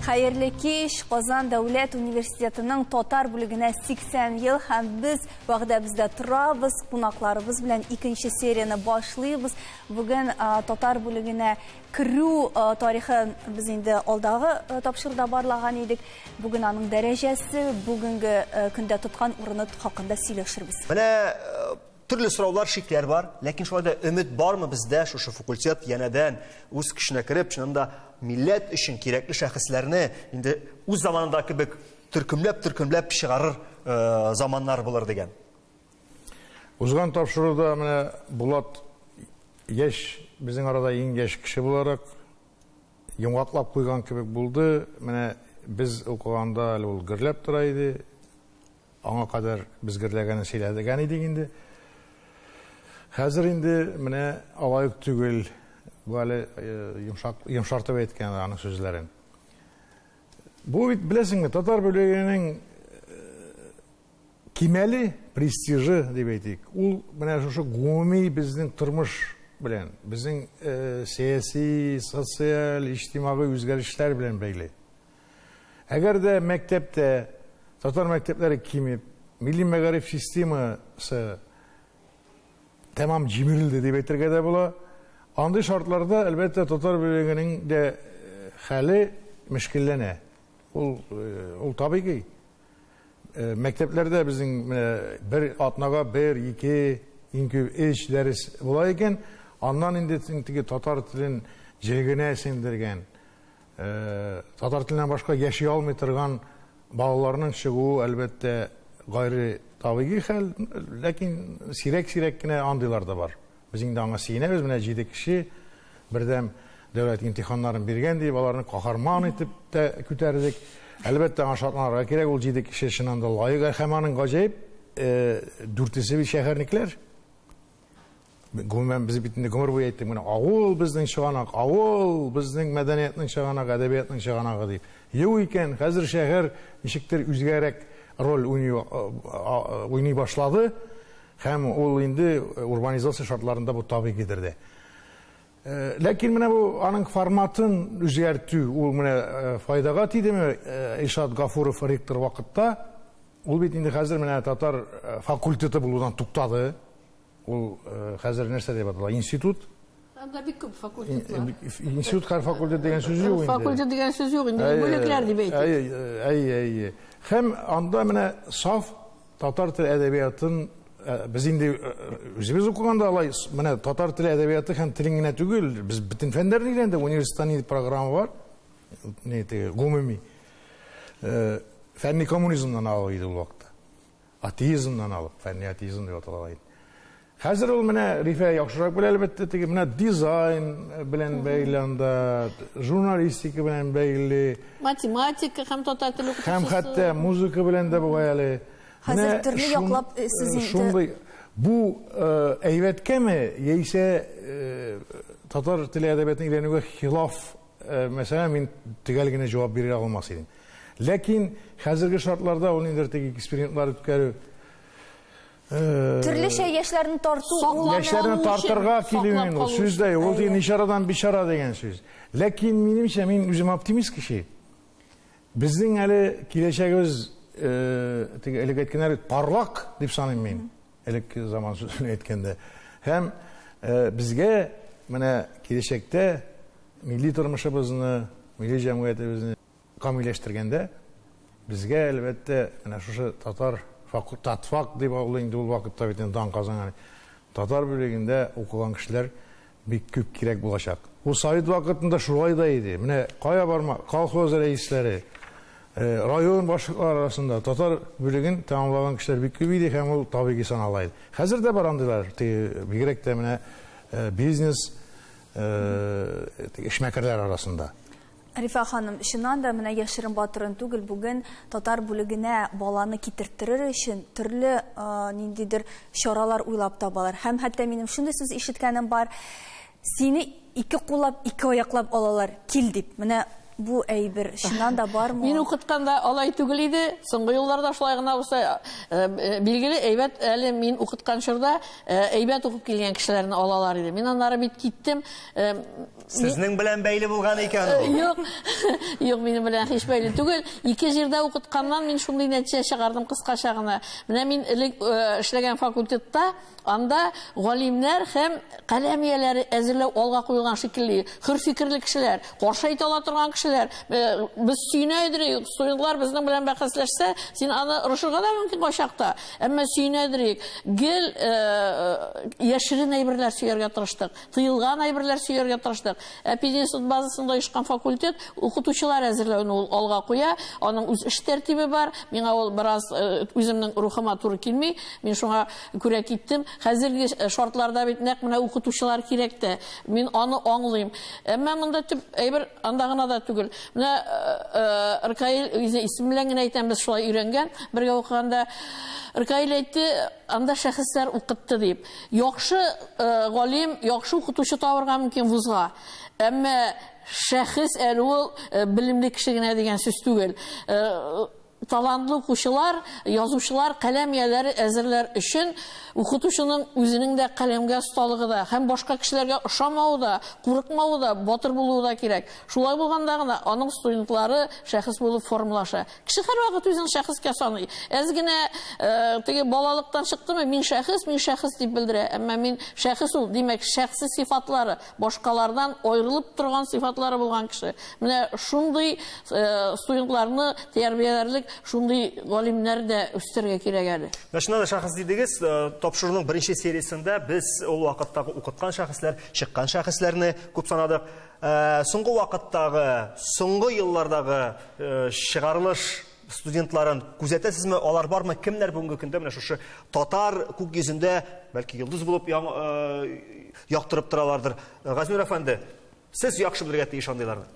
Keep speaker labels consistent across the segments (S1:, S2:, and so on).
S1: Хәерле кич, Казан дәүләт университетының татар бүлегенә 80 ел һәм без вәгъдәбездә торабыз, кунакларыбыз белән икенче серияны башлыйбыз. Бүген татар бүлегенә керү тарихы без инде алдагы тапшыруда барлаган идек. Бүген аның дәрәҗәсе, бүгенге көндә тоткан урыны хакында сөйләшербез.
S2: Менә төрле сораулар, шикләр бар, ләкин шулай да өмет бармы бездә шушы факультет янәдән үз көченә кереп, шунда милләт өчен кирәкле шәхесләрне инде үз заманында кебек төркемләп чыгарыр заманнар булыр дигән.
S3: Узган тапшыруда менә Булат яшь, безнең арада иң яшь кеше буларак йомгаклап куйган кебек булды. Менә без укыганда әле ул гөрләп тора иде. Аңа кадәр без гөрләгәнне сөйләдегән идек инде. Хәзер инде менә алайык түгел, бу әле йомшартып әйткән аның сүзләрен. Бу бит беләсеңме, татар бүлегенең кимәле, престижы дип әйтик. Ул менә шушы гомуми безнең тормыш белән, безнең сәяси, социаль, иҗтимагый үзгәрешләр белән бәйле. Әгәр дә мәктәптә татар мәктәпләре кимеп, милли мәгариф системасы тәмам җимерелде дип әйтергә дә була. Андый шартларда әлбәттә татар бүлегенең дә хәле мөшкилләнә. Ул табигый. Мәктәпләрдә безнең бер атнага 1-2 иң-күп 3 дәрес була икән, аннан инде теге татар телен җигенә сеңдергән, татар теленнән башка яши алмый торган балаларның чыгуы әлбәттә гайри табигый хәл, ләкин сирәк-сирәк кенә андыйлар да бар. Без инде аңа сөенәбез, менә 7 кеше бердәм дәүләт имтиханнарын биргән дип, аларны каһарман итеп тә күтәрдек. Әлбәттә аңа шатланырга кирәк, ул 7 кеше чыннан да лаек, һәм аның гаҗәеп 4-се бит шәһәрникләр. Гомумән без бит инде гомер буе әйттек, менә авыл безнең чыганак, авыл безнең мәдәниятның чыганагы, әдәбиятның чыганагы дип. Юк икән, хәзер шәһәр ничектер үзгәрәк роль уйный башлады, һәм ул инде урбанизация шартларында бу табигыйдер дә. Ләкин менә бу аның форматын үзгәртү, ул менә файдага тидеме? Илшат Гафуров ректор вакытта, ул бит инде хәзер менә татар факультеты булудан туктады. Ул хәзер нәрсә дип атала? Институт.
S4: Анда бик күп факультет бар.
S3: Институт һәр факультет дигән сүз юк инде.
S4: Факультет дигән сүз юк инде, бүлекләр дип әйтик.
S3: Һәм анда менә саф татар теле әдәбиятын без инде үзебез укыганда алай, менә татар теле әдәбияты һәм телен генә түгел, без бөтен фәннәрне өйрәндек, университетта программа бар. Гомуми. Фәнни коммунизмнан алып иде ул вакытта. Атеизмнан алып, фәнни атеизм дип атала иде. Хәзер ул менә Рифа яхшырак белә, әлбәттә, теге менә дизайн белән бәйле, анда журналистика белән бәйле,
S4: математика һәм татар теле укытучысы,
S3: һәм хәтта музыка белән дә бугай әле.
S1: Хәзер төрле яклап сез инде
S3: бу әйбәткәме, яисә татар теле әдәбиятын өйрәнүгә хилаф, мәсәлән, мин төгәл генә җавап бирә алмас идем. Ләкин хәзерге шартларда ул инде теге экспериментлар үткәрү,
S1: төрлечә яшьләрне тарту,
S3: яшьләрне тартырга килүен, ул сүздә, ул дигән ишарадан бишара дигән сүз. Ләкин минемчә, мин үзем оптимист кеше. Безнең әле киләчәгебез теге элек әйткәннәр парлак дип саныйм мин. Элек заман сүзен әйткәндә. Һәм безгә менә киләчәктә милли тормышыбызны, милли җәмгыятебезне камилләштергәндә безгә әлбәттә менә шушы татар татфак дип инде ул вакытта бит дан казанган татар бүлегендә укыган кешеләр бик күп кирәк булачак. Ул Совет вакытында шулай да иде. Менә кая барма, колхоз рәисләре, район башлыклары арасында татар бүлеген тәмамлаган кешеләр бик күп иде, һәм ул табигый санала иде. Хәзер дә бар андыйлар, бигрәк тә менә бизнес эшмәкәрләр арасында.
S1: Рифа ханым, шуннан да менә яшерен батырын түгел, бүген татар бүлегенә баланы китертерер өчен төрле ниндидер чаралар уйлап табалар. Һәм хәтта минем шундый сүз ишеткәнем бар, сине 2 куллап, 2 аяклап алалар, кил дип. Менә бу әйбер шуннан да бармы?
S4: Мин укытканда алай түгел иде. Соңгы елларда шулай гына булса, билгеле әйбәт, әле мин укыткан чорда әйбәт укып килгән кешеләрне алалар иде. Мин аннары бит киттем.
S2: Сезнең белән бәйле булган икән.
S4: Юк, юк, минем белән һич бәйле түгел. Ике җирдә укытканнан мин шундый нәтиҗә чыгардым кыскача гына. Менә мин эшләгән факультетта анда галимнәр һәм каләмияләре әзерләү алга куелган шикелле, хөр фикерле кешеләр, каршы әйтә ала торган кешеләр. Без сөйнәдерик, студентлар безнең белән бәхәсләшсә, син аны ырышырга да мөмкин кайчакта. Әмма сөйнәдерик. Гел яшерен әйберләр сөяргә тырыштык, тыелган әйберләр сөяргә тырыштык. Пединститут базасында оешкан факультет укытучылар әзерләүне ул алга куя. Аның үз эш тәртибе бар. Миңа ул бераз үземнең рухыма туры килми. Мин шуңа күрә киттем. Хәзерге шартларда бит нәкъ менә укытучылар кирәк тә. Мин аны аңлыйм. Әмма монда төп әйбер анда гына да түгел. Менә Ркаил үзе исем белән генә әйтәм, без шулай өйрәнгән. Бергә укыганда Ркаил әйтте, анда шәхесләр укытты дип. Яхшы галим, яхшы укытучы табырга мөмкин вузга. Әмма шәхес әле ул белемле кеше генә дигән сүз түгел. Талантлы укучылар, язучылар каләмияләре әзерләр өчен укытучының үзенең дә каләмгә осталыгы да, һәм башка кешеләргә ошамау да, курыкмау да, батыр булуы да кирәк. Шулай булганда гына аның студентлары шәхес булып формалаша. Кеше һәрвакыт үзен шәхескә саный. Әз генә теге балалыктан чыктымы, мин шәхес дип белдерә. Әмма мин шәхес ул, димәк, шәхси сифатлары, башкалардан аерылып торган сифатлары булган кеше. Менә шундый студентларны тәрбияләрлек шундый галимнәр дә үстерергә кирәк әле.
S2: Шунда да шәхес дидегез, тапшыруның беренче сериясендә без ул вакыттагы укыткан шәхесләр, чыккан шәхесләрне күп санадык. Соңгы вакыттагы, соңгы еллардагы чыгарылыш студентларын күзәтәсезме? Алар бармы? Кемнәр бүгенге көндә менә шушы татар күк йөзендә бәлки йолдыз булып яктырып торалардыр? Газмир әфәнде, сез яхшы белергә тиеш андыйларны.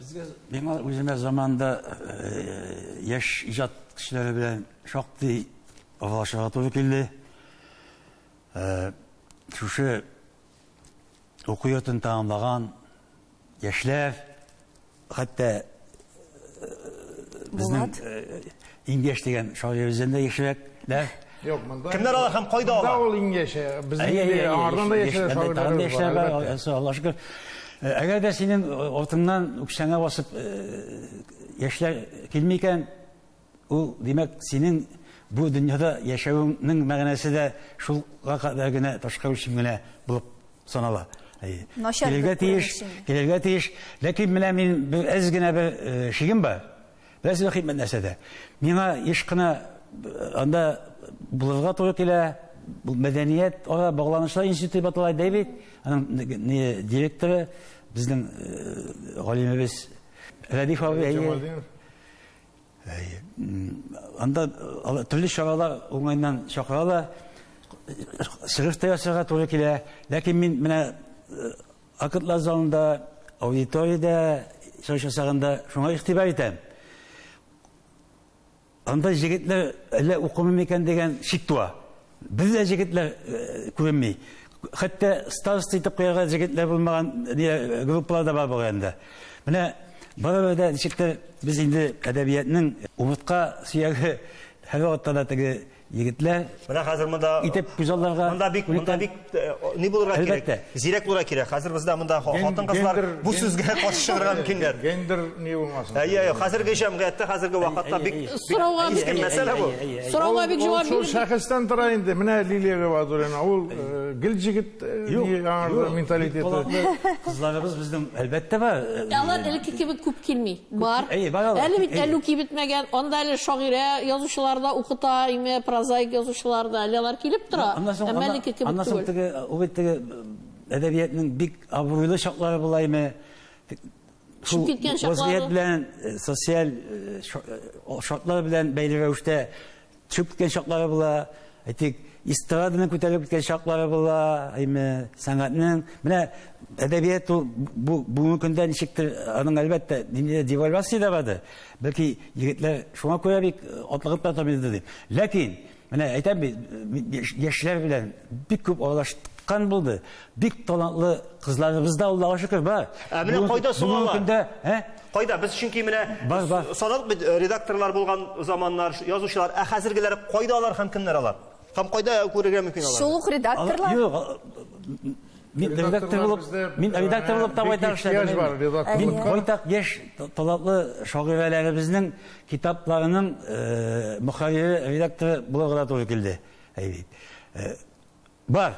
S5: Миңа үземә заманда яшь иҗат кешеләре белән шактый авылашырга туры килде. Шушы уку йортын тәмамлаган яшьләр, хәтта безнең иңгәш дигән шагыйрьбездән дә яшьрәкләр.
S3: Yok, monda.
S2: Kimler alır hem kayda alır?
S3: Monda ol ingeşe. Bizning ardından da yaşayan
S5: şagirler. Allah şükür. Eğer de senin ortamdan uçsana basıp yaşlar kelmeyken, o demek senin bu dünyada yaşamının mağanası da şulga kadar gene taşka üşümüne bulup sanala. Gelirge tiyiş. Lakin benim ez gene bir şeyim var. Biraz vakit mennesede. Mina işkına anda bulurga doğru kile bu medeniyet orada bağlanışlar institutu batılay David, direktörü bizden galimimiz Radif abi. Anda türlü şakalar onayından şakalar sırıfta yaşaga doğru kile. Lakin mina akıtlar zalında, auditoriyada, çalışasağında şuna ihtibar etem. Anda jigitler elle okumamıyken degen şiktuğa. Biz de jigitler kuvvetmeyi. Hatta starst itip koyarak jigitler bulmayan gruplar da var bu yanda. Buna böyle jigitler biz indi edebiyatının umutqa siyagı her ortada tege jigitler.
S2: Buna hazır mında
S5: itip güzellerga.
S2: Mında bik ne bulurga kirek? Zirek bulurga kirek. Hazır bizde mında hatun kızlar bu sözge karşışırgan mümkünler.
S3: Gender ne olmasın?
S2: Hazırgi cemiyette, hazırgi vakitte bik mesele bu.
S4: Sorauga bik cevap
S3: verir. Şahıstan tıra indi. Mine liliye var duran. Ol gilcigit mentaliteti.
S5: Kızlarımız bizden elbette var.
S4: Onlar elki gibi küp kilmi. Var. Elli bitmegen. Onda eli şagire yazışlarda okuta, prozaik yazışlarda aliyalar kilip tura.
S5: Ondan sonra o bitti edebiyatının bik aburuylu şartları bulayım. Şu vaziyet bilen, sosyal şartları bilen belirli uçta çıkıp gitken şartları bula. İstiradının kütelip gitken şartları bula. Sanatının. Edebiyat bu mümkünden nişiktir. Onun elbette devalvasiya da vardı. Belki yigitler şuna koyabilir, otlıkıp da tabii dedi. Lakin, aytam yaşlar bilen bir küp olaştık чыккан булды. Бик талантлы кызларыбыз да Аллага шөкер бар.
S2: Менә кайда соңалар?
S5: Көндә,
S2: Кайда без чөнки менә
S5: Бар.
S2: саналык бит редакторлар булган заманнар, язучылар, хәзергеләр кайда алар һәм кемнәр алар? Һәм кайда күрергә мөмкин алар?
S1: Шул ук редакторлар.
S5: Юк, мин редактор булып та байтак эшләдем. Мин байтак яшь талантлы шагыйрәләребезнең китапларының мөхәррире, редакторы булырга туры килде. Бар.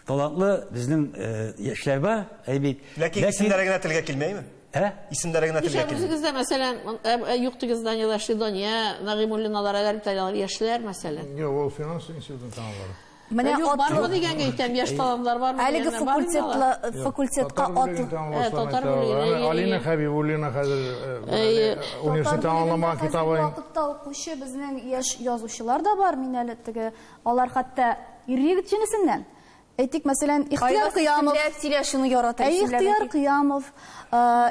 S5: Талантлы безнең яшьләр бар,
S2: Ләкин исемнәре генә телгә килмәйме? Исемнәре генә телгә килмәй.
S4: Үзегездә, мәсәлән, юктыгыз Данила Шидония, Нагыймуллиналар, Италиялар яшьләр, мәсәлән.
S3: Юк, ул финанс институтын тәмамлады.
S1: Менә
S4: Бармы дигәнгә әйтәм, яшь талантлар бармы?
S1: әлеге факультетка
S4: Татар бүлегенә.
S3: Алина Хәбибуллина хәзер университет аңламаган китабы.
S1: Вакытта укучы безнең яшь язучылар да бар, мин әле теге, алар хәтта ир-егет җинесеннән. Әйтик, мәсәлән, Ихтияр Кыямов, шуны ярата. Ихтияр Кыямов,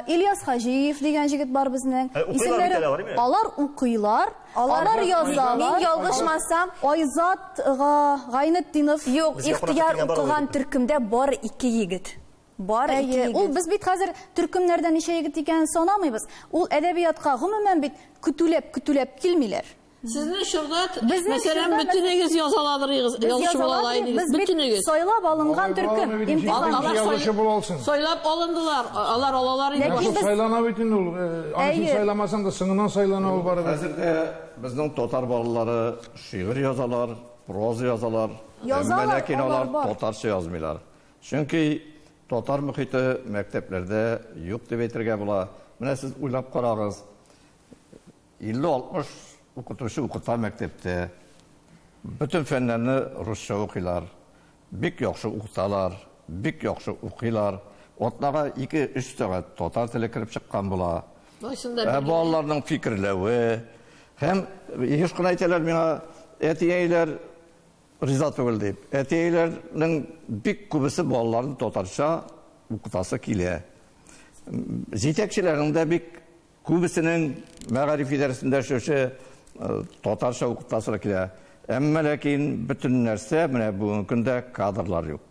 S1: Ильяс Хаҗиев дигән җегет бар безнең.
S2: Исемләре
S1: алар укыйлар, алар язалар. Мин ялгышмасам, Айзатга Гайнетдинов. Юк, Ихтияр укыган төркемдә бар 2 егет. Бар 2 егет. Ул без бит хәзер төркемнәрдә ничә егет икәнен санамыйбыз. Ул әдәбиятка гомумән бит көтүләп килмиләр.
S4: Сезне шурда, мәсәлән, бүтүнегез язаладырыгыз, язучы була алайдыгыз, бүтүнегез.
S1: Сайлап алынган төркем, имтихан.
S4: Сайлап алындылар, алар алалар инде.
S3: Сайлана бит инде ул. Аны сайламасаң да сыңынан сайлана ул барып.
S6: Хәзердә безнең татар балалары шигырь язалар, проза язалар. Ләкин алар татарча язмыйлар. Чөнки татар мөхите мәктәпләрдә юк дип әйтергә була. Менә сез уйлап карагыз. 50-60 укытучы укыта мәктәптә. Bütün фәннәрне русча укыйлар. Бик яхшы укыталар, бик яхшы укыйлар. Отларга 2-3 сәгать татар теле кирип чыккан була. Балаларның фикерләве һәм еш кына әйтәләр миңа, әтиәйләр риза түгел дип. Әтиәйләрнең бик күбесе балаларын татарча укытасы килә. Җитәкчеләрнең дә бик күбесенең мәгариф идарәсендә шушы татарча укытасы килә. Әмма ләкин bütün нәрсә менә бүгенге көндә кадрлар юк.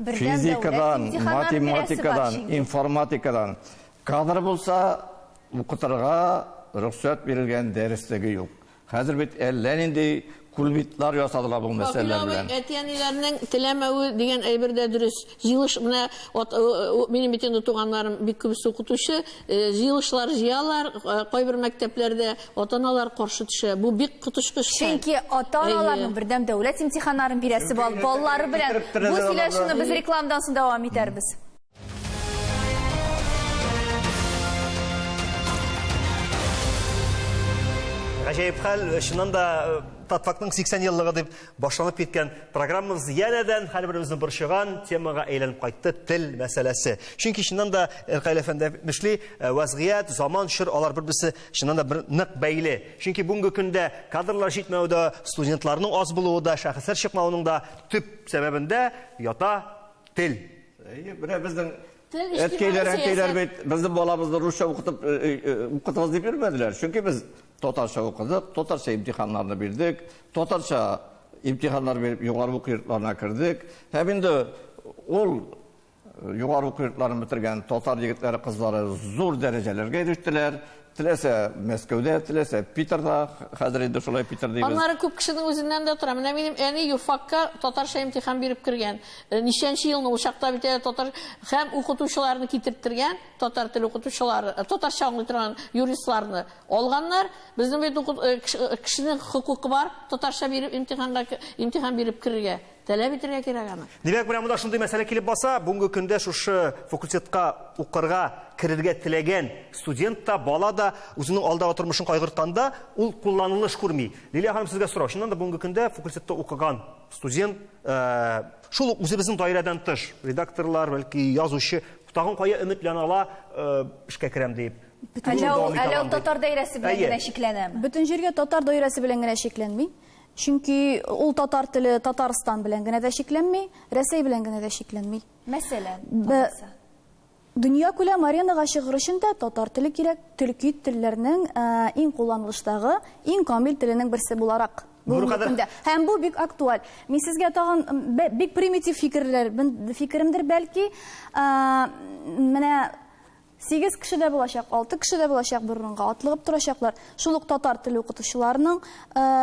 S6: Физикадан, математикадан, информатикадан кадр булса укытырга рөхсәт бирелгән дәреслеге юк. Хәзер бит әллә нинди кульбитлар ясадылар бу мәсьәләләр белән.
S4: Әтиәниләрнең теләмәве дигән әйбер дә дөрес. Җыелыш менә минем бит инде туганнарым бик күбесе укытучы, җыелышлар җыялар, кайбер мәктәпләрдә ата-аналар каршы төшә. Бу бик котышкыч.
S1: Чөнки ата-аналарның бердәм дәүләт имтиханнарын бирәсе балалары белән бу сөйләшүне без рекламадан соң дәвам итәрбез.
S2: Гаҗәеп хәл, чыннан да Татфактның 80 еллыгы дип башланып киткән программабыз янәдән һәрберебезнең борчыган темага әйләнеп кайтты, тел мәсьәләсе. Чөнки чыннан да Әлкәйлә әфәнде мишли вазгыять, заман, шыр алар бер-берсе чыннан да бер нык бәйле. Чөнки бүгенге көндә кадрлар җитмәүдә, студентларның аз булуында, шәхесләр чыкмауның да төп сәбәбендә ята тел.
S6: Менә безнең әткәйләр бит безнең балабызны русча укытабыз дип йөрмәделәр. Чөнки без татарча укыдык, татарча имтиханнарны бирдек, татарча имтиханнар биреп югары уку йортларына кирдек. Һәм инде ул югары уку йортларын бетергән татар егетләре, кызлары зур дәрәҗәләргә ирештеләр. Теләсә Мәскәүдә, теләсә Питерда, хәзер инде шулай Питер дибез.
S4: Аннары күп кешенең үзеннән дә тора. Менә минем әни юфакка татарча имтихан биреп кергән. Ничәнче елны ул чакта бит татар һәм укытучыларны китертергән, татар тел укытучылары, татарча аңлый торган юристларны алганнар. Безнең бит кешенең хукукы бар, татарча биреп имтихан биреп кергән. Таләп итәргә кирәк аны.
S2: Димәк, менә монда шундый мәсьәлә килеп баса, бүгенге көндә шушы факультетка укырга керергә теләгән студент та, бала да үзенең алдагы тормышын кайгыртканда, ул кулланылыш күрми. Лилия ханым, сезгә сорау. Шуннан да бүгенге көндә факультетта укыган студент, шул үзебезнең даирәдән тыш, редакторлар, бәлки язучы, тагын кая өмет белән ала эшкә керәм дип.
S1: Әле татар даирәсе белән генә шикләнәме?
S7: Бөтен җиргә татар даирәсе белән генә шикләнми. Чөнки ул татар теле Татарстан белән генә дә шикләнми, Рәсәй белән генә дә шикләнми.
S1: Мәсәлән,
S7: Дөнья күләм аренага чыгыр өчен дә татар теле кирәк. Төрки телләрнең иң кулланылыштагы, иң камил теленең берсе буларак. Һәм бу бик актуаль. Мин сезгә тагын бик примитив фикеремдер бәлки, менә 8 кеше дә булачак, 6 кеше дә булачак борынга атлыгып торачаклар. Шул ук татар теле укытучыларның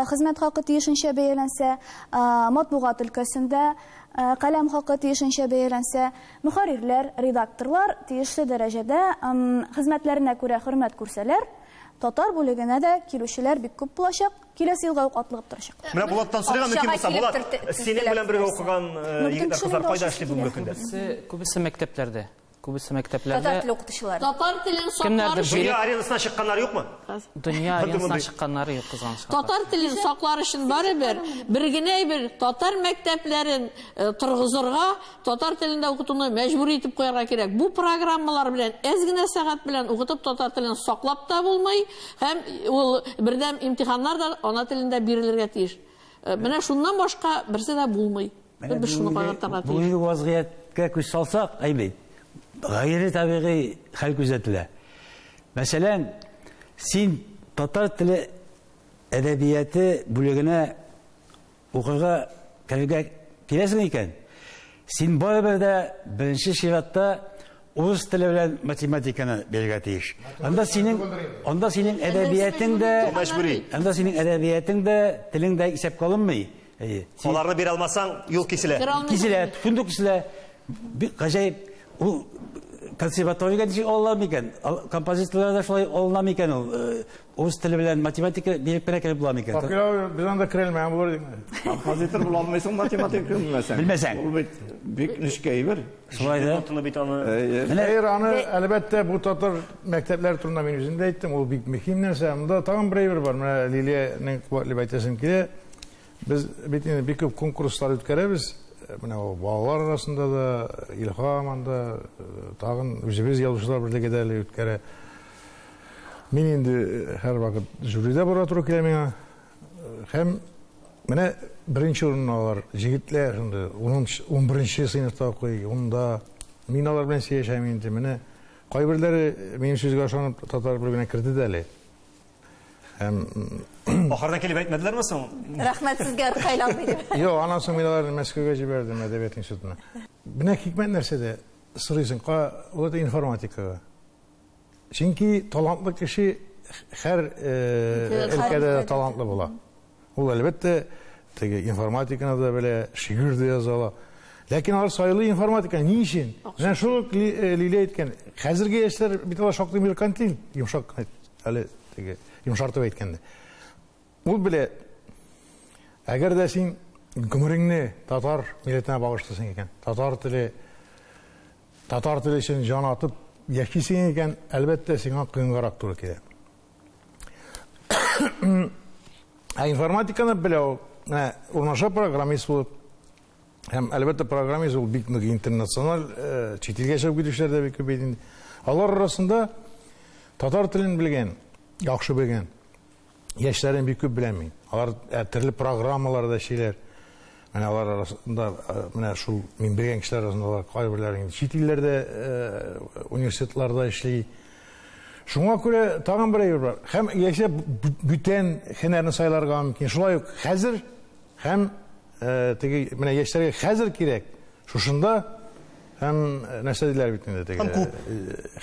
S7: хезмәт хакы тиешенчә бәяләнсә, матбугат өлкәсендә каләм хакы тиешенчә бәяләнсә, мөхәррирләр, редакторлар тиешле дәрәҗәдә хезмәтләренә күрә хөрмәт күрсәләр, татар бүлегенә дә килүчеләр бик күп булачак, киләсе елга ук атлыгып торачак.
S2: Менә Булаттан сорыйга мөмкин булса, Булат, синең белән бергә укыган егетләр, кызлар кайда эшли бүгенге көндә?
S8: Күбесе мәктәпләрдә.
S1: Татар теле укытучылары.
S4: Татар телен саклар өчен
S2: Дөнья аренасына чыкканнар юкмы?
S8: Дөнья аренасына чыкканнары юк, кызганычка.
S4: Татар телен саклар өчен барыбер бер генә бер татар мәктәпләрен торгызырга, татар телендә укытуны мәҗбүри итеп куярга кирәк. Бу программалар белән әз генә сәгать белән укытып татар телен саклап та булмый, һәм ул бердәм имтиханнар да ана телендә бирелергә тиеш. Менә шуннан башка берсе дә булмый. Без шуны кайгыртырга тиеш.
S5: Бүгенге вазгыятькә күз салсак, әйбәт. Гайри табигый хәл күзәтелә. Мәсәлән, син татар теле әдәбияты бүлегенә укырга кергә киләсең икән. Син барыбер дә беренче чиратта урыс теле белән математиканы бирергә тиеш. Анда синең әдәбиятың да телең дә исәпкә алынмый.
S2: Аларны бирә алмасаң, юл киселә.
S5: Киселә, фундук киселә. Гаҗәеп. Ул консерваториягә ничек алынам икән? Композиторларда шулай алынам икән ул. Урыс теле белән математика биреп керә була микән?
S3: Факира без анда керелмәгән булыр дип.
S6: Композитор була алмыйсың, математика белмәсәң.
S5: Ул
S6: бик нечкә әйбер.
S5: Шулай да.
S3: Аны әлбәттә бу татар мәктәпләре турында мин үзем дә әйттем, ул бик мөһим нәрсә. Монда тагын бер әйбер бар. Менә Лилиянең куәтле әйтәсем килә. Без бит инде бик күп конкурслар үткәрәбез. Менә балалар арасында да, Илһам анда тагын үзебез язучылар берлеге дә үткәрә. Мин инде һәр вакыт жюридә бара туры килә миңа. Һәм менә беренче урынны алар җегетләр инде 11нче сыйныфта укый, унда мин алар белән сөйләшәм инде. Менә кайберләре минем сүзгә ышанып татар бүлегенә керде дә әле. Һәм
S2: ахырдан килеп әйтмәделәрме соң?
S1: Рәхмәт сезгә Рухайлан дип.
S3: Юк, анасы мин аларны Мәскәүгә җибәрдем әдәбият институтына. Менә хикмәт нәрсәдә сорыйсың, ул да информатикага. Чөнки талантлы кеше һәр өлкәдә талантлы була. Ул әлбәттә теге информатиканы да белә, шигырь дә яза ала. Ләкин алар сайлы информатика ни өчен? Менә шул Лилия әйткән, хәзерге яшьләр бит алар шактый меркантил, йомшак әле теге йомшартып әйткәндә. Ул белә, әгәр дә син гомереңне татар милләтенә багышласаң икән, татар теле өчен җан атып яшисең икән, әлбәттә сиңа кыенгарак туры килә. Информатиканы белә ул, урнаша программист булып, һәм әлбәттә программист ул бик нык интернациональ, чит илгә чыгып китүчеләр дә бик күп иде. Алар арасында татар телен белгән, яхшы белгән яшьләрен бик күп беләм мин. Алар төрле программаларда эшлиләр. Менә алар арасында, менә шул мин белгән кешеләр арасында кайберләре чит илләрдә университетларда эшли. Шуңа күрә тагын бер әйбер бар. Һәм яшәп бүтән һөнәрне сайларга мөмкин. Шулай ук хәзер һәм теге менә яшьләргә хәзер кирәк. Шушында һәм нәрсә диләр бит инде теге.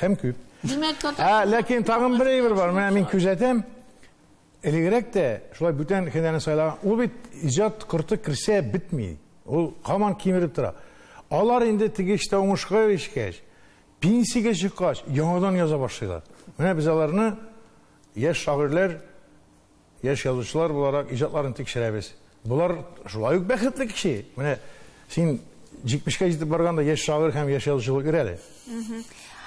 S3: Һәм күп. Ләкин тагын бер әйбер бар. Менә мин күзәтәм. Элегрәк тә шулай бүтән һөнәрне сайлаган. Ул бит иҗат кырты кирсә битми. Ул һаман кимереп тора. Алар инде теге эштә уңышка эрешкәч, пенсиягә чыккач, яңадан яза башлыйлар. Менә без аларны яшь шагыйрьләр, яшь язучылар буларак иҗатларын тикшерәбез. Булар шулай ук бәхетле кеше. Менә син 70-кә җитеп барганда яшь шагыйрь һәм яшь язучылык ирәле.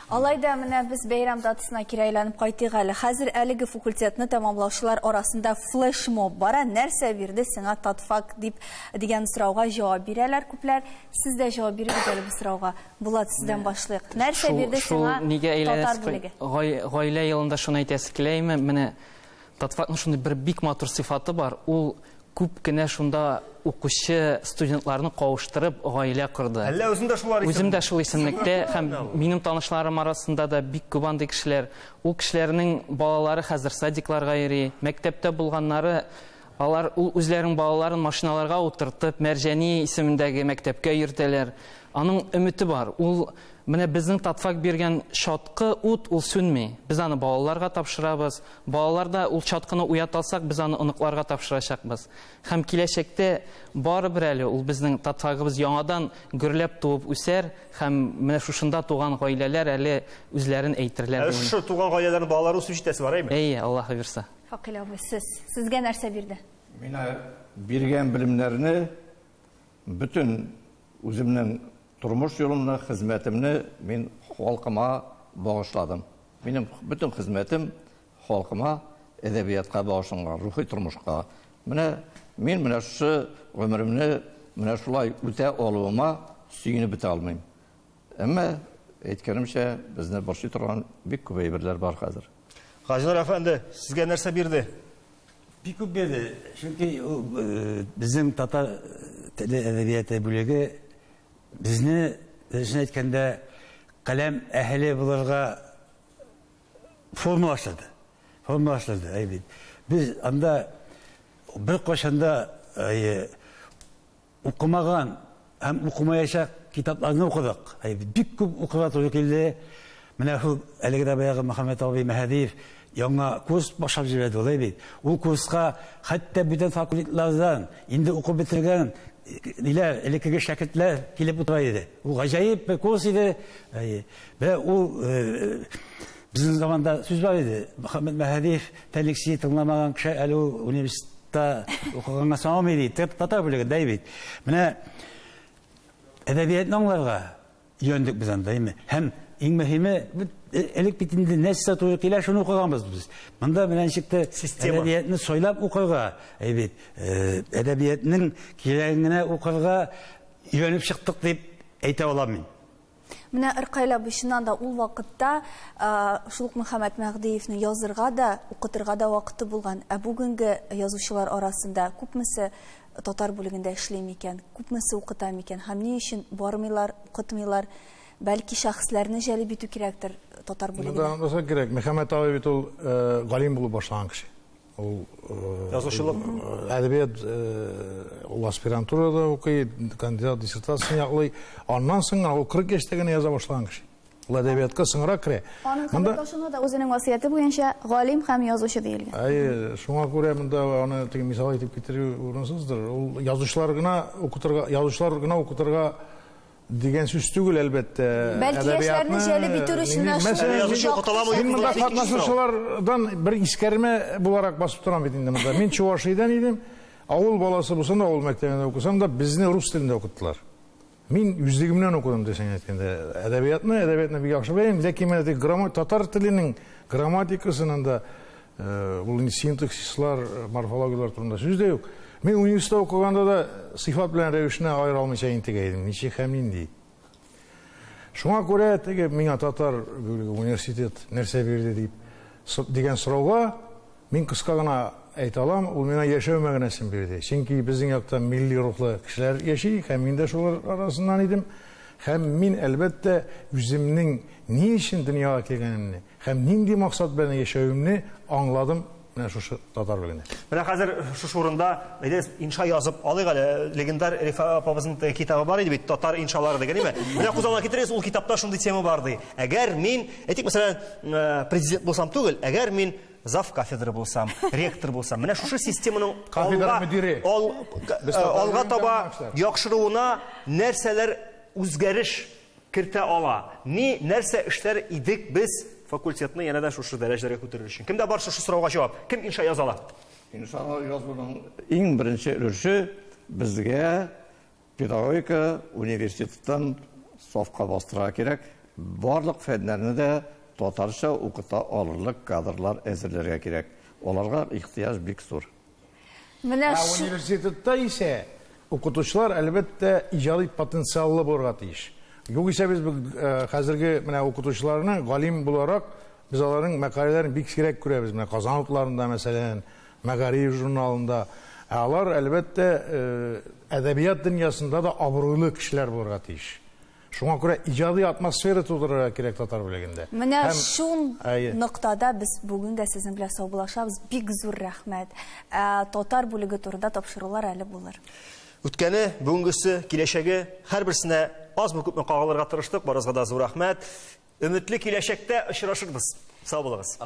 S1: Алайда менә без бәйрәм датасына кирәйләнеп кайтыйк әле. Хәзер әлеге факультетны тәмамлаучылар арасында флешмоб бара. Нәрсә бирде сиңа татфак дигән сорауга җавап бирәләр күпләр. Сез дә җавап бирегез әле бу сорауга. Булат, сездән башлыйк. Нәрсә бирде сиңа татар бүлеге?
S8: Гаилә елында шуны әйтәсе киләйме? Менә татфакның шундый бер бик матур сыйфаты бар. Ул күп кенә шунда укучы студентларны кавыштырып гаилә корды.
S2: Әллә үзендә шулар исем?
S8: Үзем дә шул исемлектә һәм минем танышларым арасында да бик күп андый кешеләр. Ул кешеләрнең балалары хәзер садикларга йөри, мәктәптә булганнары алар үзләренең балаларын машиналарга утыртып, Мәрҗани исемендәге мәктәпкә йөртәләр. Аның өмете бар. Ул менә безнең татфак биргән чаткы ут ул сүнми. Без аны балаларга тапшырабыз. Балаларда ул чаткыны уяталсак, без аны оныкларга тапшырачакбыз. Һәм киләчәктә барыбер әле ул безнең татфагыбыз яңадан гөрләп туып үсәр һәм менә шушында туган гаиләләр әле үзләрен әйтерләр.
S2: Шу туган гаиләләрнең балалары үсү җитәсе бар, әйме?
S8: Әйе, Аллаһы бирсә.
S1: Факил абый, сезгә нәрсә бирде?
S6: Мина биргән белемнәрне бүтән үземнең тормыш юлымны, хезмәтемне мин халкыма багышладым. Минем бүтән хезмәтем халкыма, әдәбиятка багышланган, рухи тормышка. Мин менә шу гомеремне менә шулай үтә алуыма сөйнеп бетә алмыйм. Әмма әйткәнемчә, безне борчый торган бик күп әйберләр бар хәзер.
S2: Газинур әфәнде, сезгә нәрсә бирде?
S5: Бик күп бирде. Чөнки безнең татар теле әдәбияты бүлеге безне әйткәндә каләм әһеле булырга формалаштырды. Әйбит. Без анда бер кашанда укымаган һәм укымаячак китапларны укыдык. Бик күп укырга туры килде. Менә шул әлеге дә баягы Мөхәммәд абый Мәһәдиев яңа курс башлап җибәрде, ул әйбит. Ул курска хәтта бүтән факультетлардан инде укып бетергән элеккеге шәкертләр килеп утыра иде. Ул гаҗәеп бер курс иде. Вә ул безнең заманда сүз бар иде. Мөхәммәд Мәһәдиев тәлекси тыңламаган кеше әле ул университетта укыганга саңламый иде. Татар бүлегендә әйбит. Менә әдәбиятны аңларга йөндек без анда, һәм иң мөһиме элек бит инде нәрсә туры килә, шуны укыганбыз без. Монда менәнчектә әдәбиятны сойлап укырга, әйбит, әдәбиятның кирәгенә укырга йөнеп чыктык дип әйтә алам мин.
S1: Менә Иркайла бишеннән да ул вакытта шул Мөхәммәд Мәгъдиевне язырга да, укытырга да вакыты булган. Ә бүгенге язучылар арасында күпмесе татар бүлегендә эшли микән, күпмесе укыта микән, һәм ни өчен бармыйлар, укытмыйлар? Бәлки шәхесләрне җәлеп итү кирәктер татар бүлегенә.
S3: Монда кирәк. Мөхәммәд абый бит ул галим булып башлаган кеше. Ул
S2: язучылык,
S3: әдәбият, ул аспирантурада укый, кандидат диссертациясын яклый. Аннан соң ул 40 яшьтә генә яза башлаган кеше. Ул әдәбиятка соңрак керә.
S7: Аның хәбәрдашында да үзенең васыяте буенча галим һәм язучы диелгән.
S3: Шуңа күрә монда аны теге мисал итеп китерү урынсыздыр. Ул язучылар гына укытырга дигән сүз түгел, әлбәттә.
S1: Бәлки яшьләрне җәлеп итү өчен
S3: монда катнашучылардан бер искәрмә буларак басып торам бит инде монда. Мин Чувашиядән идем. Авыл баласы булсам да, авыл мәктәбендә укысам да, безне рус телендә укыттылар. Мин үзлегемнән укыдым дисәң әйткәндә. Әдәбиятны бик яхшы беләм, ләкин менә теге татар теленең грамматикасының да ул синтаксислар, морфологиялар турында сүз дә юк. Мен университетта укыганда да сыйфат белән рәвешенә аера алмыйча интегә идем. Ничек һәм нинди. Шуңа күрә теге миңа татар университет нәрсә бирде дип дигән сорауга мин кыска гына әйтә алам, ул миңа яшәү мәгънәсен бирде. Чөнки безнең якта милли рухлы кешеләр яши, һәм мин дә шулар арасыннан идем. Һәм мин әлбәттә үземнең ни өчен дөньяга килгәнемне һәм нинди максат белән яшәүемне аңладым. Менә шушы татар белән.
S2: Менә хәзер шушы урында инша язып алыйк әле. Легендар Рифа апабызның китабы бар иде бит, татар иншалары дигән, әйме? Менә кузгалга китерәбез, ул китапта шундый тема бар ди. Әгәр мин, әйтик, мәсәлән, президент булсам түгел, әгәр мин зав кафедра булсам, ректор булсам, менә шушы системаның алга таба яхшыруына нәрсәләр үзгәреш кертә ала. Нәрсә эшләр идек без факультетны янәдә шушы дәрәҗәгә күтәрер өчен. Кемдә бар шушы сорауга җавап? Кем инша язала?
S6: Инша язуның иң беренче өлеше безгә педагогика университетын сафка бастырга кирәк. Барлык фәннәрне дә татарча укыта алырлык кадрлар әзерләргә кирәк. Аларга ихтыяҗ бик зур.
S1: Менә
S3: университетта исә укытучылар әлбәттә иҗади потенциаллы булырга тиеш. Югыйсә без хәзерге менә укытучыларны галим буларак без аларның мәкаләләрен бик кирәк күрәбез. Менә Казан утларында мәсәлән, Мәгариф журналында Алар әлбәттә әдәбият дөньясында да абруйлы кешеләр булырга тиеш. Шуңа күрә иҗади атмосфера тудырырга кирәк татар бүлегендә.
S1: Менә шул ноктада без бүген дә сезнең белән саубуллашабыз. Бик зур рәхмәт. Татар бүлеге турында тапшырулар әле булыр.
S2: Үткәне, бүгенгесе, киләчәге һәрберсенә азмы күпме кагаларга тырыштык. Барыгызга да зур рәхмәт. Өметле киләчәктә очрашырбыз. Сау булыгыз.